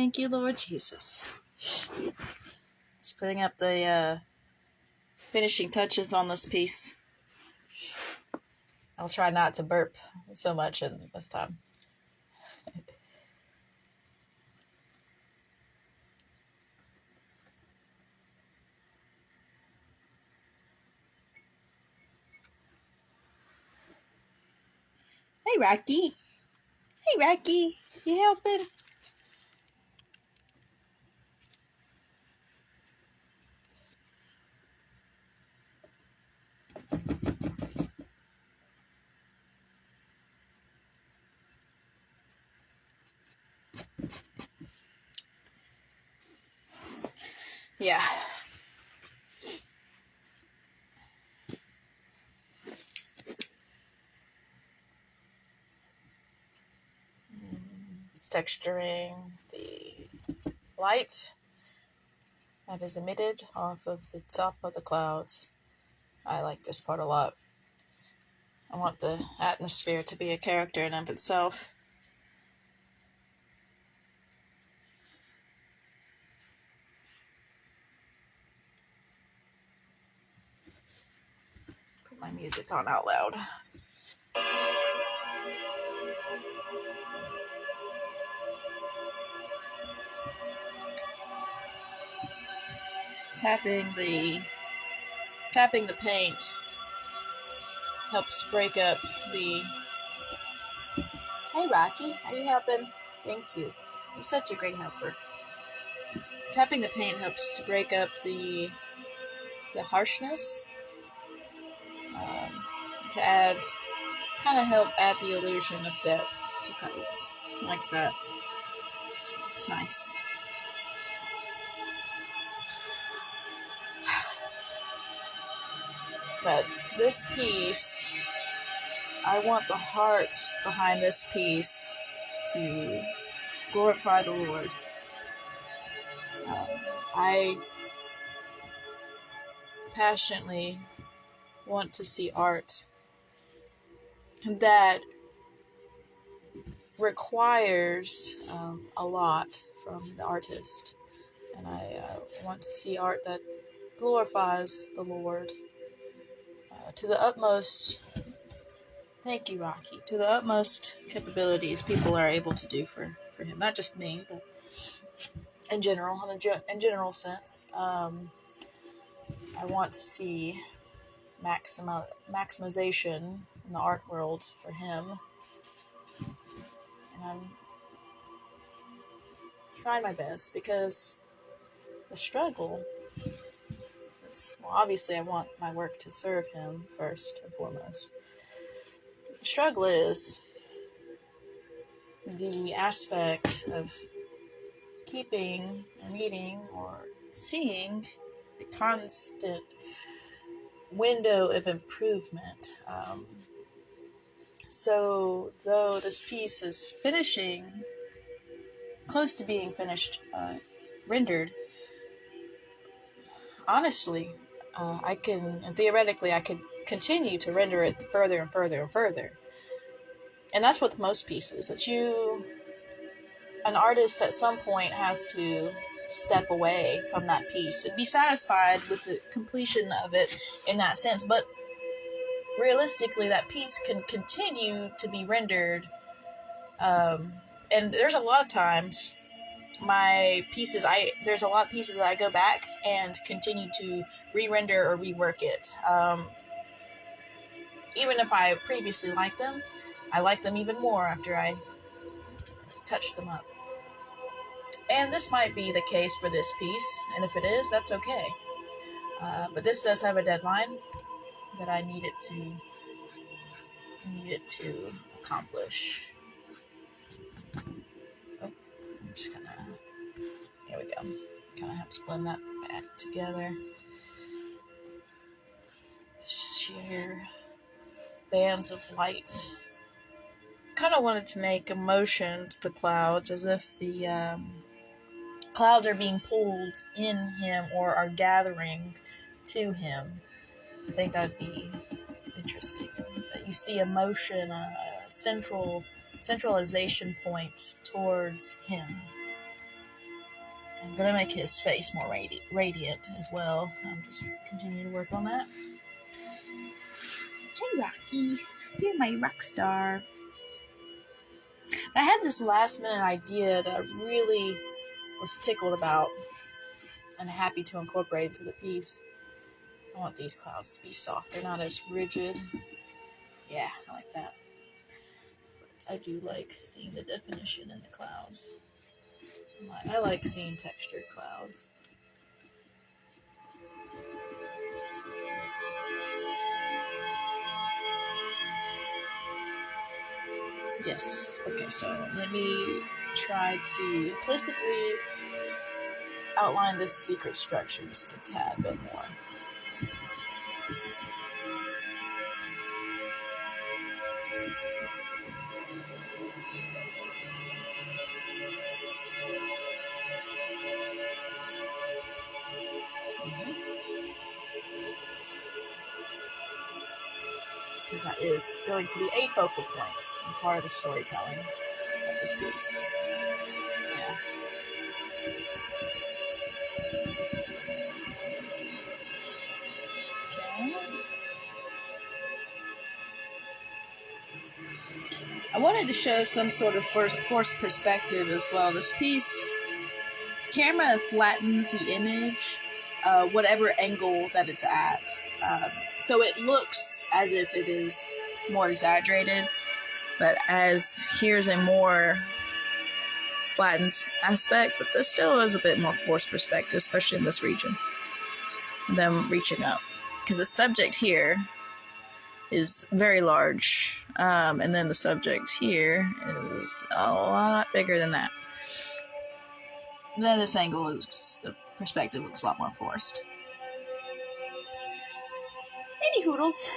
Thank you, Lord Jesus. Just putting up the finishing touches on this piece. I'll try not to burp so much in this time. Hey, Rocky. Hey, Rocky. You helping? Yeah. It's texturing the light that is emitted off of the top of the clouds. I like this part a lot. I want the atmosphere to be a character in of itself. Put my music on out loud. Tapping the paint helps break up the... Hey, Rocky, are you helping? Thank you. You're such a great helper. Tapping the paint helps to break up the harshness, to help add the illusion of depth to colors, like that. It's nice. But this piece, I want the heart behind this piece to glorify the Lord. I passionately want to see art that requires a lot from the artist, and I want to see art that glorifies the Lord to the utmost. Thank you, Rocky. To the utmost capabilities people are able to do for him, not just me, but in general, in general sense. I want to see maximization in the art world for him, and I'm trying my best, because the struggle is, well, obviously I want my work to serve him first and foremost. The struggle is the aspect of keeping or meeting or seeing the constant window of improvement. So though this piece is close to being finished, rendered, honestly, theoretically I could continue to render it further and further and further. And that's with most pieces, that an artist at some point has to step away from that piece and be satisfied with the completion of it in that sense. But realistically, that piece can continue to be rendered. And there's a lot of times there's a lot of pieces that I go back and continue to re-render or rework it. Even if I previously liked them, I like them even more after I touch them up. And this might be the case for this piece, and if it is, that's okay. But this does have a deadline that I need it to accomplish. Oh, I'm just gonna... Here we go. Kind of have to blend that back together. Sheer bands of light. Kind of wanted to make a motion to the clouds as if the clouds are being pulled in him or are gathering to him. I think that'd be interesting. That you see a motion, a centralization point towards him. I'm gonna make his face more radiant as well. I'm just continue to work on that. Hey Rocky, you're my rock star. I had this last minute idea that I really was tickled about and happy to incorporate into the piece. I want these clouds to be softer, not as rigid. Yeah, I like that. But I do like seeing the definition in the clouds. I like seeing textured clouds. Yes. Okay, so let me try to implicitly outline this secret structure just a tad bit more. Because that is going to be a focal point and part of the storytelling of this piece. Yeah. Okay. I wanted to show some sort of forced perspective as well. This piece, camera flattens the image, whatever angle that it's at. So it looks as if it is more exaggerated, but as here's a more flattened aspect, but there still is a bit more forced perspective, especially in this region. Them reaching up, because the subject here is very large, and then the subject here is a lot bigger than that. And then this angle the perspective looks a lot more forced. Any hoodles.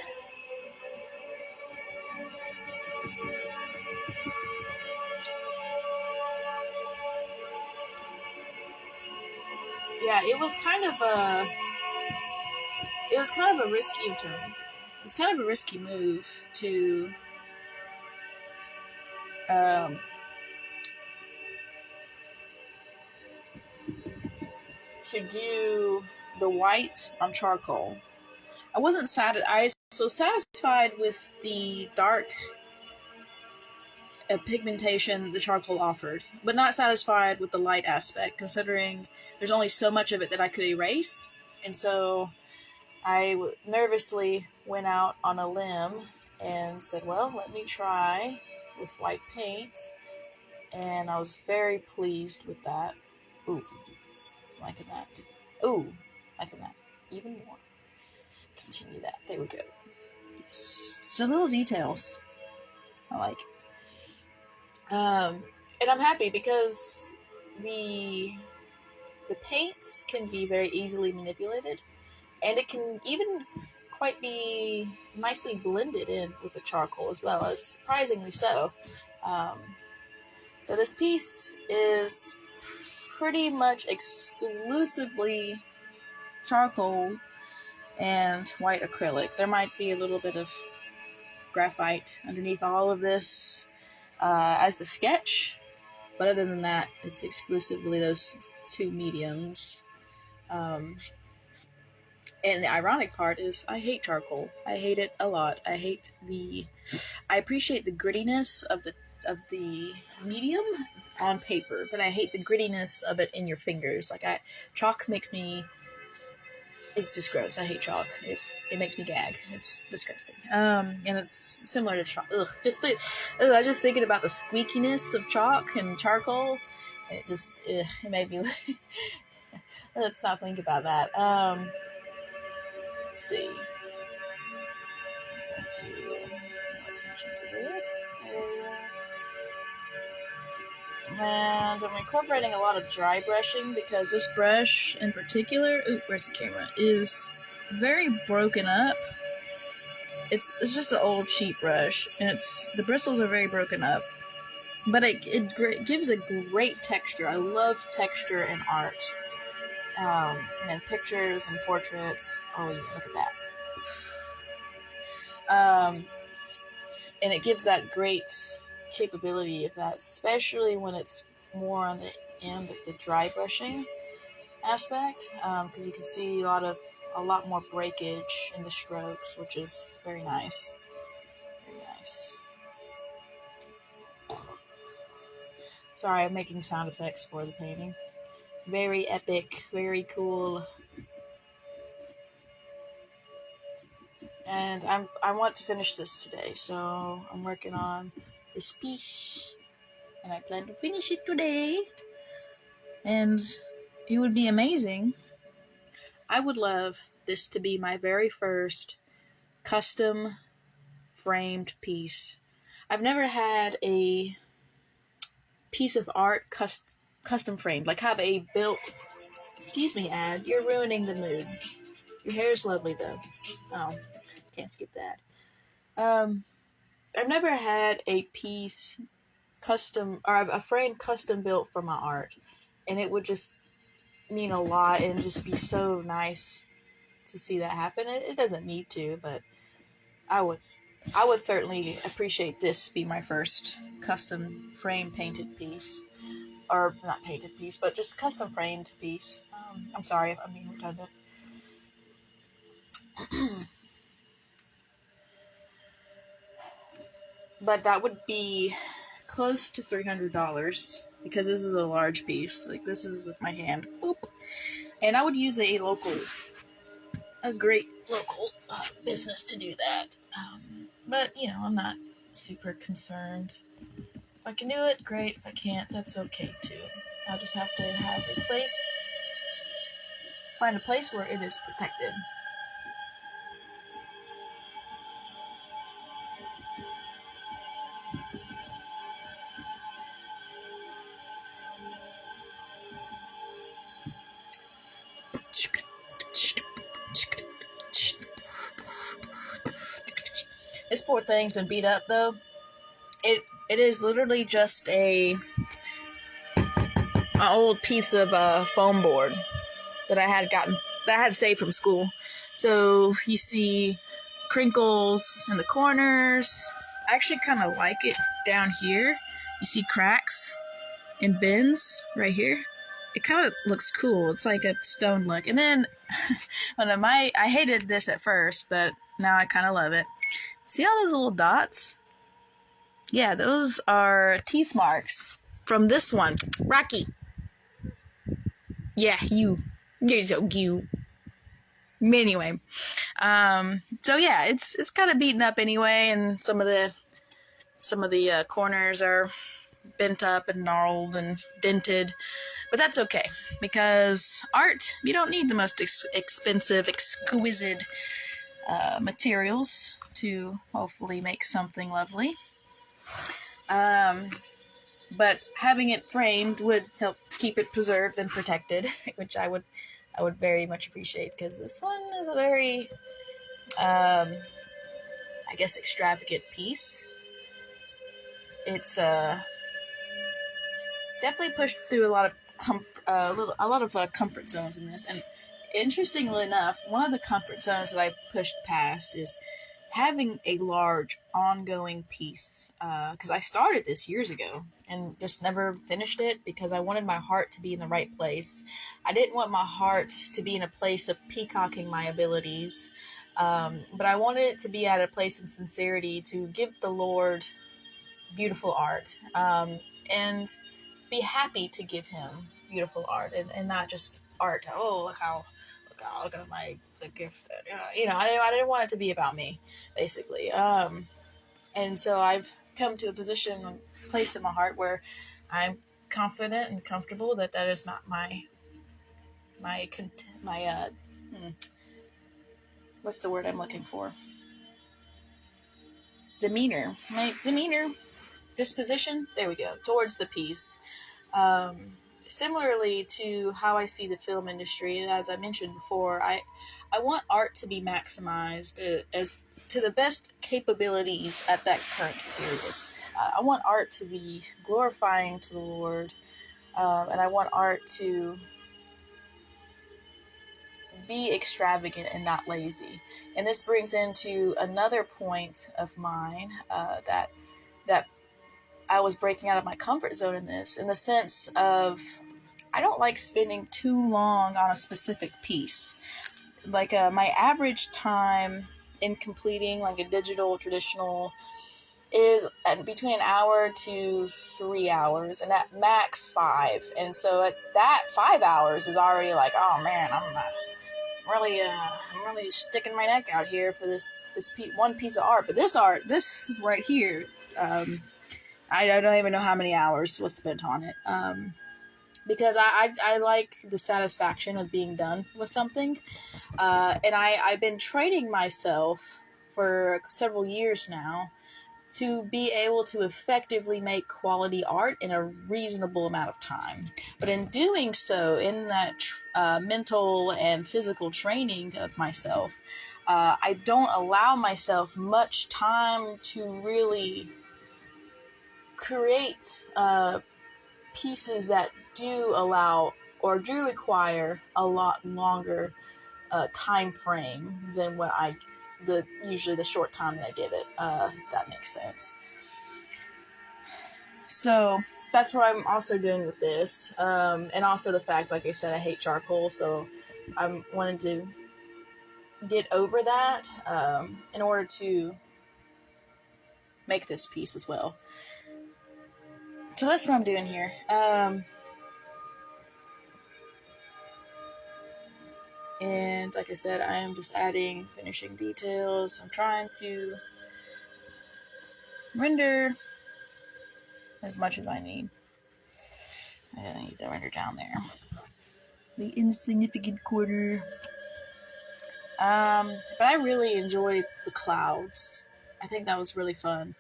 Yeah, it was kind of a risky in terms. It's kind of a risky move to do the white on charcoal. I wasn't so satisfied with the dark pigmentation the charcoal offered, but not satisfied with the light aspect, considering there's only so much of it that I could erase. And so I nervously went out on a limb and said, well, let me try with white paint. And I was very pleased with that. Ooh, liking that. Ooh, liking that even more. Continue that. There we go. Yes. So little details I like. And I'm happy because the paint can be very easily manipulated, and it can even quite be nicely blended in with the charcoal as well, as surprisingly so. So this piece is pretty much exclusively charcoal and white acrylic. There might be a little bit of graphite underneath all of this as the sketch, but other than that, it's exclusively those two mediums. And the ironic part is I hate charcoal. I hate it a lot. I appreciate the grittiness of the medium on paper, but I hate the grittiness of it in your fingers. Chalk makes me... It's just gross. I hate chalk. It makes me gag. It's disgusting. And it's similar to chalk. Ugh. I'm just thinking about the squeakiness of chalk and charcoal. It just, it made me... Let's not think about that. Let's see. Let's pay attention to this area. And I'm incorporating a lot of dry brushing because this brush in particular, where's the camera, is very broken up. It's just an old cheap brush, and the bristles are very broken up, but it gives a great texture. I love texture in art, and pictures and portraits. Oh yeah, look at that. And it gives that great capability of that, especially when it's more on the end of the dry brushing. aspect, because you can see a lot more breakage in the strokes, which is very nice. Very nice. Sorry, I'm making sound effects for the painting. Very epic, very cool. And I want to finish this today, so I'm working on this piece, and I plan to finish it today. And it would be amazing. I would love this to be my very first custom framed piece. I've never had a piece of art custom framed, like have a built. Excuse me, Ad, you're ruining the mood. Your hair is lovely though. Oh, can't skip that. I've never had a piece custom, or a frame custom built for my art, and it would just mean a lot and just be so nice to see that happen. It doesn't need to, but I would certainly appreciate this be my first custom frame painted piece, or not painted piece, but just custom framed piece. I'm sorry if I'm being redundant. But that would be close to $300 because this is a large piece. Like, this is my hand. Boop. And I would use a great local business to do that. But, I'm not super concerned. If I can do it, great. If I can't, that's okay too. I'll just have to find a place where it is protected. This poor thing's been beat up though. It is literally just an old piece of foam board that I had saved from school. So you see crinkles in the corners. I actually kind of like it down here. You see cracks and bends right here. It kind of looks cool. It's like a stone look. And then I hated this at first, but now I kind of love it. See all those little dots? Yeah, those are teeth marks from this one. Rocky. Yeah, you're so cute. Anyway, so yeah, it's kind of beaten up anyway, and some of the corners are bent up and gnarled and dented, but that's okay because art, you don't need the most expensive, exquisite materials to hopefully make something lovely. But having it framed would help keep it preserved and protected, which I would very much appreciate, because this one is a very, I guess, extravagant piece. It's definitely pushed through a lot of comfort zones in this, and interestingly enough, one of the comfort zones that I pushed past is having a large ongoing piece, because I started this years ago and just never finished it because I wanted my heart to be in the right place. I didn't want my heart to be in a place of peacocking my abilities, but I wanted it to be at a place in sincerity to give the Lord beautiful art, and be happy to give him beautiful art, and not just art. Oh, look at the gift that, I didn't want it to be about me, basically. And so I've come to a place in my heart where I'm confident and comfortable that is not what's the word I'm looking for? Demeanor. My demeanor, disposition, there we go, towards the piece. Similarly to how I see the film industry, and as I mentioned before, I want art to be maximized as to the best capabilities at that current period. I want art to be glorifying to the Lord, and I want art to be extravagant and not lazy. And this brings into another point of mine, that I was breaking out of my comfort zone in the sense of I don't like spending too long on a specific piece. Like my average time in completing like a digital traditional is between an hour to 3 hours, and at max 5. And so at that 5 hours is already like, oh man, I'm really sticking my neck out here for this one piece of art. But this right here, I don't even know how many hours was spent on it. Because I like the satisfaction of being done with something. And I've been training myself for several years now to be able to effectively make quality art in a reasonable amount of time. But in doing so, in that mental and physical training of myself, I don't allow myself much time to really create pieces that do allow or do require a lot longer time frame than what usually the short time that I give it, if that makes sense. So that's what I'm also doing with this, and also the fact, like I said, I hate charcoal, so I'm wanting to get over that in order to make this piece as well. So that's what I'm doing here. And like I said, I am just adding finishing details. I'm trying to render as much as I need. I need to render down there. The insignificant quarter. But I really enjoyed the clouds. I think that was really fun.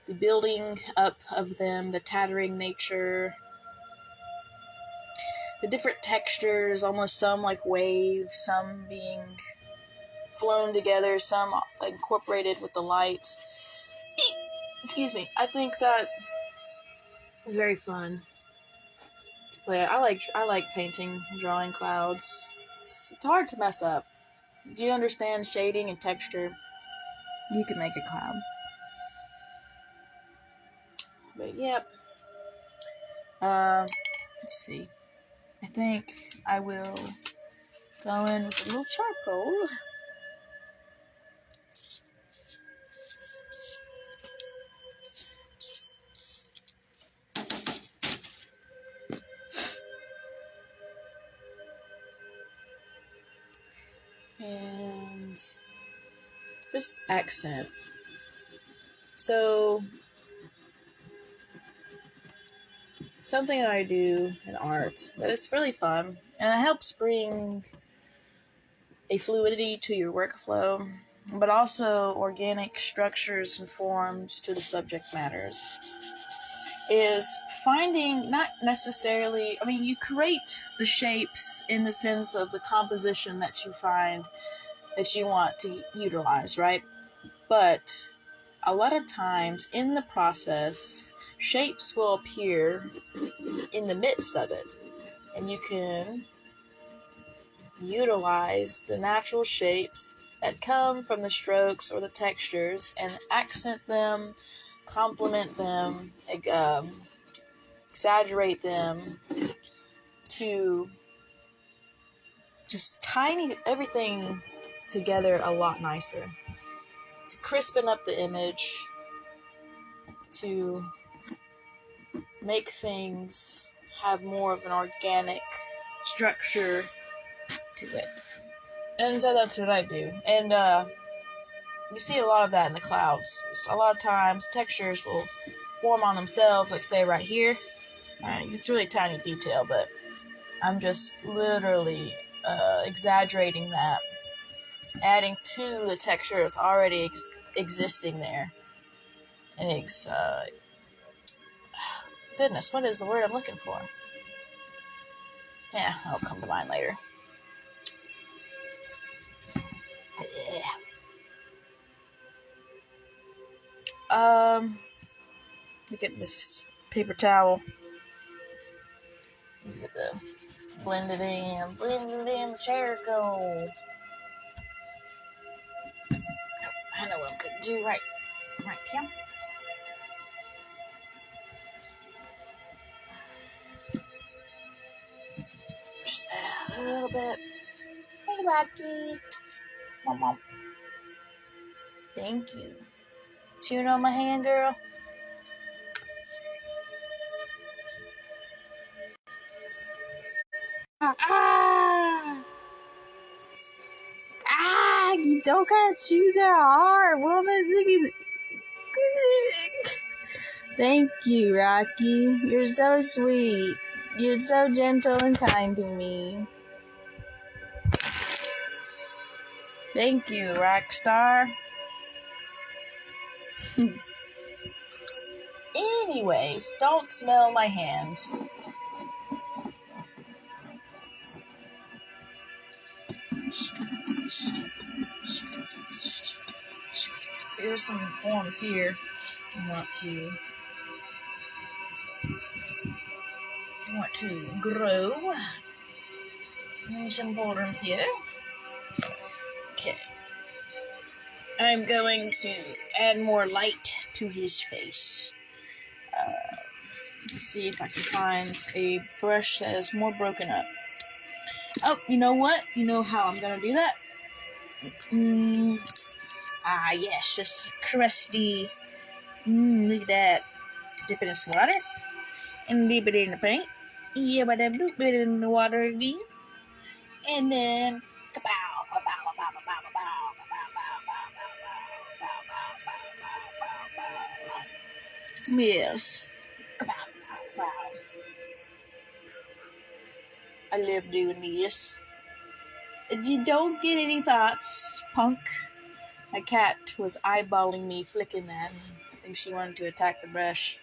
The building up of them, the tattering nature, the different textures, almost some like waves, some being flown together, some incorporated with the light. Excuse me. I think that is very fun to play. I like painting, drawing clouds. It's hard to mess up. Do you understand shading and texture? You can make a cloud. But yep. Let's see. I think I will go in with a little charcoal. And just accent. So, something that I do in art that is really fun, and it helps bring a fluidity to your workflow, but also organic structures and forms to the subject matters, is finding, not necessarily, I mean, you create the shapes in the sense of the composition that you find that you want to utilize, right? But a lot of times in the process, shapes will appear in the midst of it, and you can utilize the natural shapes that come from the strokes or the textures and accent them, complement them, exaggerate them to just tiny everything together a lot nicer, to crispen up the image, to make things have more of an organic structure to it. And so that's what I do. And you see a lot of that in the clouds. So a lot of times textures will form on themselves, like say right here. It's really tiny detail, but I'm just literally exaggerating that, adding to the texture that's already existing there. And it's goodness, what is the word I'm looking for? Yeah, it'll come to mind later. Look at this paper towel. Use it to blend it in the charcoal. I know what I'm gonna do right here. a little bit. Hey, Rocky. Mom. Thank you. Chewing on my hand, girl. You don't gotta chew that hard, woman. Thank you, Rocky. You're so sweet. You're so gentle and kind to me. Thank you, Rockstar. Anyways, don't smell my hand. There's some forms here I want to grow. Some forms here. Okay. I'm going to add more light to his face. Let's see if I can find a brush that is more broken up. Oh, you know what? You know how I'm gonna do that? Yes, just crusty. Look at that. Dip it in some water and dip it in the paint. Yeah, but I dip it in the water again. And then, yes. I love doing this. You don't get any thoughts, punk. My cat was eyeballing me, flicking at me. I think she wanted to attack the brush.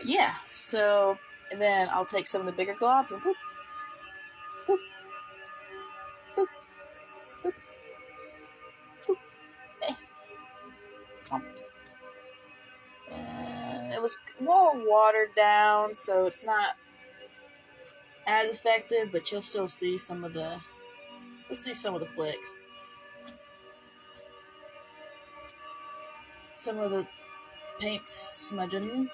Yeah, so, and then I'll take some of the bigger globs and poop, poop, poop, poop, poop. And it was more watered down, so it's not as effective, but you'll still see some of the flicks. Some of the paint smudging.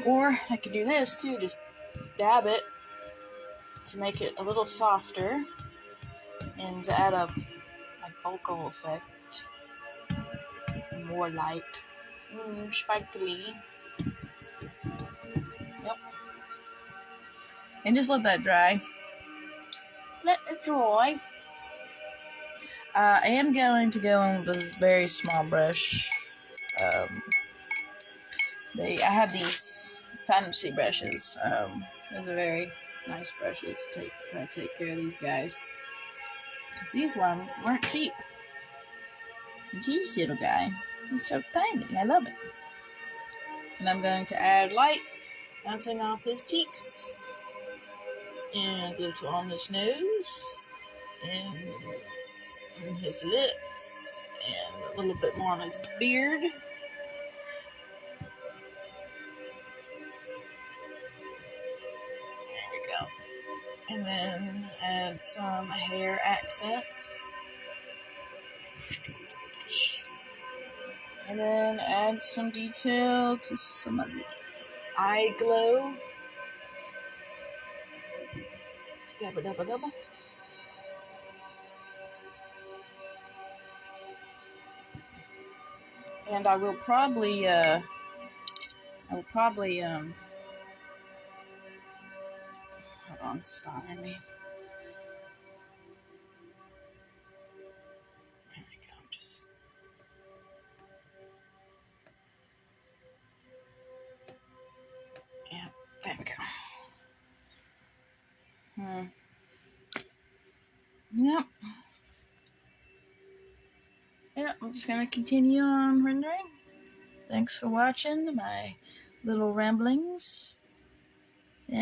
Or I could do this too, just dab it to make it a little softer and to add a vocal effect. More light. Sparkly. Yep. And just let that dry. Let it dry. I am going to go on with this very small brush. I have these fantasy brushes. Those are very nice brushes to take care of these guys. Because these ones weren't cheap. Geez, little guy. He's so tiny. I love it. And I'm going to add light, bouncing off his cheeks. And a little on his nose. And his lips. And a little bit more on his beard. And then add some hair accents. And then add some detail to some of the eye glow. Double. And I will probably, hold on, it's bothering me. There we go, yeah, there we go. Yep. Yeah, I'm just gonna continue on rendering. Thanks for watching my little ramblings.